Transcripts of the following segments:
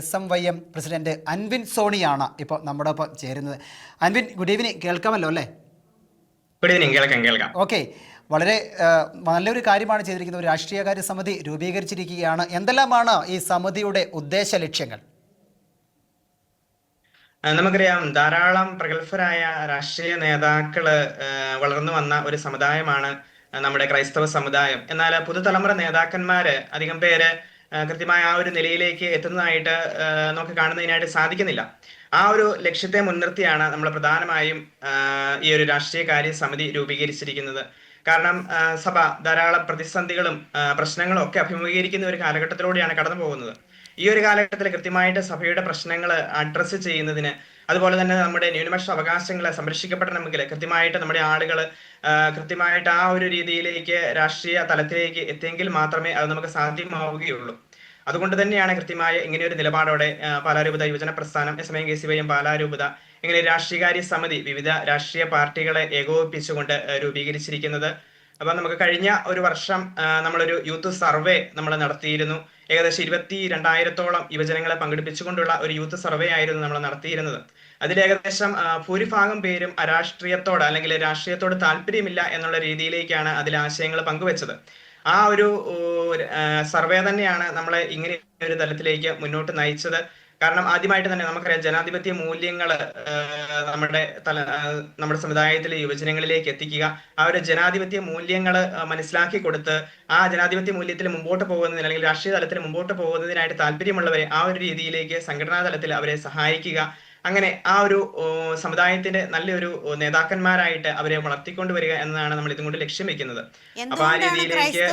SMYM president Anvin സോണിയാണ് ഇപ്പോൾ നമ്മുടെ ഒപ്പം ചേരുന്നത്. Anvin, good evening. കേൾക്കാമല്ലോ അല്ലേ? Good evening. കേൾക്കാം. ഓക്കെ, വളരെ നല്ലൊരു കാര്യമാണ് ചെയ്തിരിക്കുന്നത്. ഒരു രാഷ്ട്രീയകാര്യ സമിതി രൂപീകരിച്ചിരിക്കുകയാണ്. എന്തെല്ലാമാണ് ഈ സമിതിയുടെ ഉദ്ദേശ ലക്ഷ്യങ്ങൾ? നമുക്കറിയാം, ധാരാളം പ്രഗത്ഭരായ രാഷ്ട്രീയ നേതാക്കള് വളർന്നു വന്ന ഒരു സമുദായമാണ് നമ്മുടെ ക്രൈസ്തവ സമുദായം. എന്നാൽ പുതുതലമുറ നേതാക്കന്മാര് അധികം പേര് കൃത്യമായ ആ ഒരു നിലയിലേക്ക് എത്തുന്നതായിട്ട് നമുക്ക് കാണുന്നതിനായിട്ട് സാധിക്കുന്നില്ല. ആ ഒരു ലക്ഷ്യത്തെ മുൻനിർത്തിയാണ് നമ്മൾ പ്രധാനമായും ഈ ഒരു രാഷ്ട്രീയകാര്യ സമിതി രൂപീകരിച്ചിരിക്കുന്നത്. കാരണം സഭ ധാരാളം പ്രതിസന്ധികളും പ്രശ്നങ്ങളും ഒക്കെ അഭിമുഖീകരിക്കുന്ന ഒരു കാലഘട്ടത്തിലൂടെയാണ് കടന്നു പോകുന്നത്. ഈ ഒരു കാലഘട്ടത്തിൽ കൃത്യമായിട്ട് സഭയുടെ പ്രശ്നങ്ങൾ അഡ്രസ്സ് ചെയ്യുന്നതിന്, അതുപോലെ തന്നെ നമ്മുടെ ന്യൂനപക്ഷ അവകാശങ്ങളെ സംരക്ഷിക്കപ്പെടണമെങ്കിൽ കൃത്യമായിട്ട് നമ്മുടെ ആളുകൾ കൃത്യമായിട്ട് ആ ഒരു രീതിയിലേക്ക് രാഷ്ട്രീയ തലത്തിലേക്ക് എത്തിയെങ്കിൽ മാത്രമേ അത് നമുക്ക് സാധ്യമാവുകയുള്ളൂ. അതുകൊണ്ട് തന്നെയാണ് കൃത്യമായ ഇങ്ങനെയൊരു നിലപാടോടെ പാലാരൂപത യുവജന പ്രസ്ഥാനം, SMYM പാലാരൂപത ഇങ്ങനെ രാഷ്ട്രീയകാര്യ സമിതി വിവിധ രാഷ്ട്രീയ പാർട്ടികളെ ഏകോപിപ്പിച്ചുകൊണ്ട് രൂപീകരിച്ചിരിക്കുന്നത്. അപ്പൊ നമുക്ക് കഴിഞ്ഞ ഒരു വർഷം നമ്മളൊരു യൂത്ത് സർവേ നമ്മൾ നടത്തിയിരുന്നു. ഏകദേശം 22,000-ഓളം യുവജനങ്ങളെ പങ്കെടുപ്പിച്ചുകൊണ്ടുള്ള ഒരു യൂത്ത് സർവേ ആയിരുന്നു നമ്മൾ നടത്തിയിരുന്നത്. അതിൽ ഏകദേശം ഭൂരിഭാഗം പേരും അരാഷ്ട്രീയത്തോട് അല്ലെങ്കിൽ രാഷ്ട്രീയത്തോട് താല്പര്യമില്ല എന്നുള്ള രീതിയിലേക്കാണ് അതിൽ ആശയങ്ങൾ പങ്കുവെച്ചത്. ആ ഒരു സർവേ തന്നെയാണ് നമ്മളെ ഇങ്ങനെ ഒരു തലത്തിലേക്ക് മുന്നോട്ട് നയിച്ചത്. കാരണം ആദ്യമായിട്ട് തന്നെ നമുക്കറിയാം, ജനാധിപത്യ മൂല്യങ്ങൾ നമ്മുടെ സമുദായത്തിലെ യുവജനങ്ങളിലേക്ക് എത്തിക്കുക, ആ ഒരു ജനാധിപത്യ മൂല്യങ്ങൾ മനസ്സിലാക്കി കൊടുത്ത് ആ ജനാധിപത്യ മൂല്യത്തിൽ മുമ്പോട്ട് പോകുന്നതിന് അല്ലെങ്കിൽ രാഷ്ട്രീയ തലത്തിൽ മുമ്പോട്ട് പോകുന്നതിനായിട്ട് താല്പര്യമുള്ളവരെ ആ ഒരു രീതിയിലേക്ക് സംഘടനാ തലത്തിൽ അവരെ സഹായിക്കുക, അങ്ങനെ ആ ഒരു സമുദായത്തിന്റെ നല്ലൊരു നേതാക്കന്മാരായിട്ട് അവരെ വളർത്തിക്കൊണ്ടുവരിക എന്നതാണ് നമ്മൾ ഇതും കൊണ്ട് ലക്ഷ്യം വെക്കുന്നത്. അപ്പൊ ആ രീതിയിലേക്ക്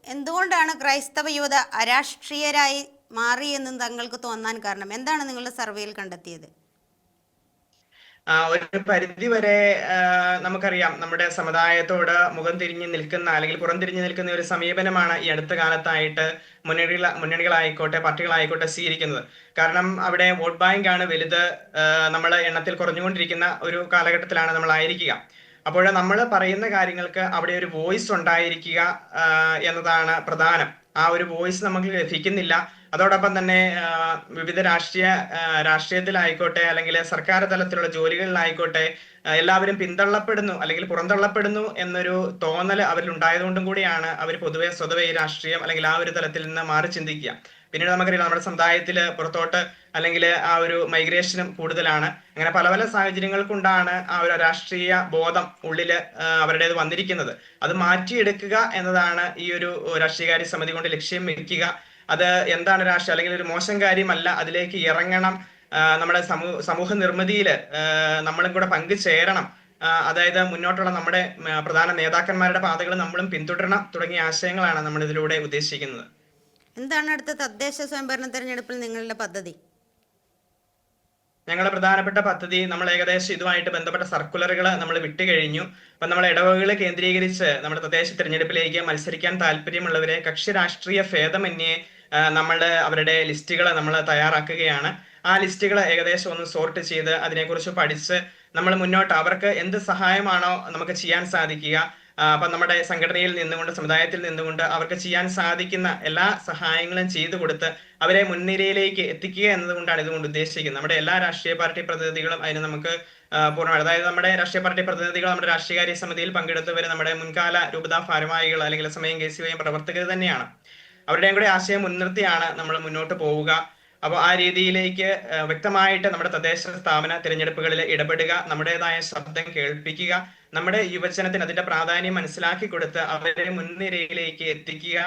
എന്തുകൊണ്ടാണ് ക്രൈസ്തവ യുവത അരാഷ്ട്രീയരായി മാറിയെന്നും താങ്കൾക്ക് തോന്നാൻ കാരണം എന്താണ് നിങ്ങളുടെ സർവേയിൽ കണ്ടെത്തിയത്? ഒരു പരിധി വരെ നമുക്കറിയാം, നമ്മുടെ സമുദായത്തോട് മുഖം തിരിഞ്ഞു നിൽക്കുന്ന അല്ലെങ്കിൽ പുറംതിരിഞ്ഞു നിൽക്കുന്ന ഒരു സമീപനമാണ് ഈ അടുത്ത കാലത്തായിട്ട് മുന്നണികളായിക്കോട്ടെ പാർട്ടികളായിക്കോട്ടെ സ്വീകരിക്കുന്നത്. കാരണം അവിടെ വോട്ട് ബാങ്ക് ആണ് വലുത്. നമ്മൾ എണ്ണത്തിൽ കുറഞ്ഞുകൊണ്ടിരിക്കുന്ന ഒരു കാലഘട്ടത്തിലാണ് നമ്മളായിരിക്കുക. അപ്പോൾ നമ്മൾ പറയുന്ന കാര്യങ്ങൾക്ക് അവിടെ ഒരു വോയിസ് ഉണ്ടായിരിക്കുക എന്നതാണ് പ്രധാനം. ആ ഒരു വോയിസ് നമുക്ക് ലഭിക്കുന്നില്ല. അതോടൊപ്പം തന്നെ വിവിധ രാഷ്ട്രീയത്തിലായിക്കോട്ടെ അല്ലെങ്കിൽ സർക്കാർ തലത്തിലുള്ള ജോലികളിലായിക്കോട്ടെ എല്ലാവരും പിന്തള്ളപ്പെടുന്നു അല്ലെങ്കിൽ പുറന്തള്ളപ്പെടുന്നു എന്നൊരു തോന്നൽ അവരിൽ ഉണ്ടായതുകൊണ്ടും കൂടിയാണ് അവർ സ്വതവേ ഈ രാഷ്ട്രീയം അല്ലെങ്കിൽ ആ ഒരു തലത്തിൽ നിന്ന് മാറി ചിന്തിക്കുക. പിന്നീട് നമുക്കറിയാം, നമ്മുടെ സമുദായത്തില് പുറത്തോട്ട് അല്ലെങ്കിൽ ആ ഒരു മൈഗ്രേഷനും കൂടുതലാണ്. അങ്ങനെ പല പല സാഹചര്യങ്ങൾ കൊണ്ടാണ് ആ ഒരു രാഷ്ട്രീയ ബോധം ഉള്ളില് അവരുടേത് വന്നിരിക്കുന്നത്. അത് മാറ്റിയെടുക്കുക എന്നതാണ് ഈ ഒരു രാഷ്ട്രീയകാര്യ സമിതി കൊണ്ട് ലക്ഷ്യം വെക്കുക. അത് എന്താണ് രാഷ്ട്രീയം അല്ലെങ്കിൽ ഒരു മോശം കാര്യമല്ല, അതിലേക്ക് ഇറങ്ങണം, നമ്മുടെ സമൂഹ നിർമ്മിതിയില് നമ്മളും കൂടെ പങ്കുചേരണം, അതായത് മുന്നോട്ടുള്ള നമ്മുടെ പ്രധാന നേതാക്കന്മാരുടെ പാതകൾ നമ്മളും പിന്തുടരണം തുടങ്ങിയ ആശയങ്ങളാണ് നമ്മൾ ഇതിലൂടെ ഉദ്ദേശിക്കുന്നത്. എന്താണ് അടുത്ത തദ്ദേശ സ്വയംഭരണ തെരഞ്ഞെടുപ്പിൽ നിങ്ങളുടെ പദ്ധതി? ഞങ്ങളുടെ പ്രധാനപ്പെട്ട പദ്ധതി, നമ്മൾ ഏകദേശം ഇതുമായിട്ട് ബന്ധപ്പെട്ട സർക്കുലറുകൾ നമ്മൾ വിട്ടുകഴിഞ്ഞു. അപ്പൊ നമ്മൾ ഇടവകകളെ കേന്ദ്രീകരിച്ച് നമ്മുടെ തദ്ദേശ തിരഞ്ഞെടുപ്പിലേക്ക് മത്സരിക്കാൻ താല്പര്യമുള്ളവരെ കക്ഷി രാഷ്ട്രീയ ഭേദമന്യേ അവരുടെ ലിസ്റ്റുകൾ നമ്മൾ തയ്യാറാക്കുകയാണ്. ആ ലിസ്റ്റുകൾ ഏകദേശം ഒന്ന് സോർട്ട് ചെയ്ത് അതിനെക്കുറിച്ച് പഠിച്ച് നമ്മൾ മുന്നോട്ട് അവർക്ക് എന്ത് സഹായമാണോ നമുക്ക് ചെയ്യാൻ സാധിക്കുക, അപ്പൊ നമ്മുടെ സംഘടനയിൽ നിന്നുകൊണ്ട് സമുദായത്തിൽ നിന്നുകൊണ്ട് അവർക്ക് ചെയ്യാൻ സാധിക്കുന്ന എല്ലാ സഹായങ്ങളും ചെയ്തു കൊടുത്ത് അവരെ മുൻനിരയിലേക്ക് എത്തിക്കുക എന്നതുകൊണ്ടാണ് ഇതുകൊണ്ട് ഉദ്ദേശിക്കുന്നത്. നമ്മുടെ എല്ലാ രാഷ്ട്രീയ പാർട്ടി പ്രതിനിധികളും അതിന് നമുക്ക് പൂർണ്ണമായി, അതായത് നമ്മുടെ രാഷ്ട്രീയ പാർട്ടി പ്രതിനിധികൾ നമ്മുടെ രാഷ്ട്രീയകാര്യ സമിതിയിൽ പങ്കെടുത്തവർ നമ്മുടെ മുൻകാല രൂപതാ ഭാരവാഹികൾ അല്ലെങ്കിൽ SMYM പ്രവർത്തകർ തന്നെയാണ്. അവരുടെയും കൂടെ ആശയം മുൻനിർത്തിയാണ് നമ്മൾ മുന്നോട്ട് പോവുക. അപ്പോൾ ആ രീതിയിലേക്ക് വ്യക്തമായിട്ട് നമ്മുടെ തദ്ദേശ സ്ഥാപന തിരഞ്ഞെടുപ്പുകളിൽ ഇടപെടുക, നമ്മുടേതായ ശബ്ദം കേൾപ്പിക്കുക, നമ്മുടെ യുവജനത്തിന് അതിന്റെ പ്രാധാന്യം മനസ്സിലാക്കി കൊടുത്ത് അവരെ മുൻനിരയിലേക്ക് എത്തിക്കുക,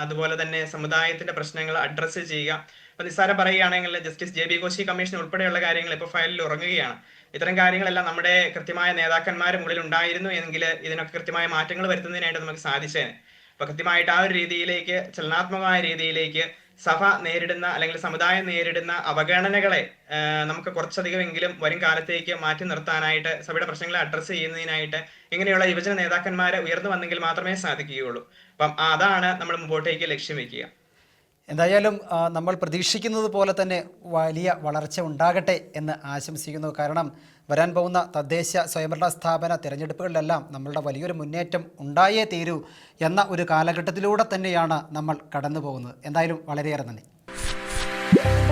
അതുപോലെ തന്നെ സമുദായത്തിന്റെ പ്രശ്നങ്ങൾ അഡ്രസ്സ് ചെയ്യുക. അപ്പൊ നിസ്സാരം പറയുകയാണെങ്കിൽ ജസ്റ്റിസ് JB കോശി കമ്മീഷൻ ഉൾപ്പെടെയുള്ള കാര്യങ്ങൾ ഇപ്പൊ ഫയലിൽ ഉറങ്ങുകയാണ്. ഇത്തരം കാര്യങ്ങളെല്ലാം നമ്മുടെ കൃത്യമായ നേതാക്കന്മാരും ഉള്ളിൽ ഉണ്ടായിരുന്നു എങ്കിൽ ഇതിനൊക്കെ കൃത്യമായ മാറ്റങ്ങൾ വരുത്തുന്നതിനായിട്ട് നമുക്ക് സാധിച്ചേനെ. അപ്പൊ കൃത്യമായിട്ട് ആ ഒരു രീതിയിലേക്ക്, ചലനാത്മകമായ രീതിയിലേക്ക് സഭ നേരിടുന്ന അല്ലെങ്കിൽ സമുദായം നേരിടുന്ന അവഗണനകളെ നമുക്ക് കുറച്ചധികമെങ്കിലും വരും കാലത്തേക്ക് മാറ്റി നിർത്താനായിട്ട്, സഭയുടെ പ്രശ്നങ്ങളെ അഡ്രസ്സ് ചെയ്യുന്നതിനായിട്ട് ഇങ്ങനെയുള്ള യുവജന നേതാക്കന്മാരെ ഉയർന്നു വന്നെങ്കിൽ മാത്രമേ സാധിക്കുകയുള്ളൂ. അപ്പം അതാണ് നമ്മൾ മുമ്പോട്ടേക്ക് ലക്ഷ്യം വെക്കുക. എന്തായാലും നമ്മൾ പ്രതീക്ഷിക്കുന്നത് പോലെ തന്നെ വലിയ വളർച്ച ഉണ്ടാകട്ടെ എന്ന് ആശംസിക്കുന്നു. കാരണം വരാൻ പോകുന്ന തദ്ദേശ സ്വയംഭരണ സ്ഥാപന തിരഞ്ഞെടുപ്പുകളിലെല്ലാം നമ്മളുടെ വലിയൊരു മുന്നേറ്റം ഉണ്ടായേ തീരൂ എന്ന ഒരു കാലഘട്ടത്തിലൂടെ തന്നെയാണ് നമ്മൾ കടന്നു പോകുന്നത്. എന്തായാലും വളരെയേറെ നന്ദി. നന്ദി.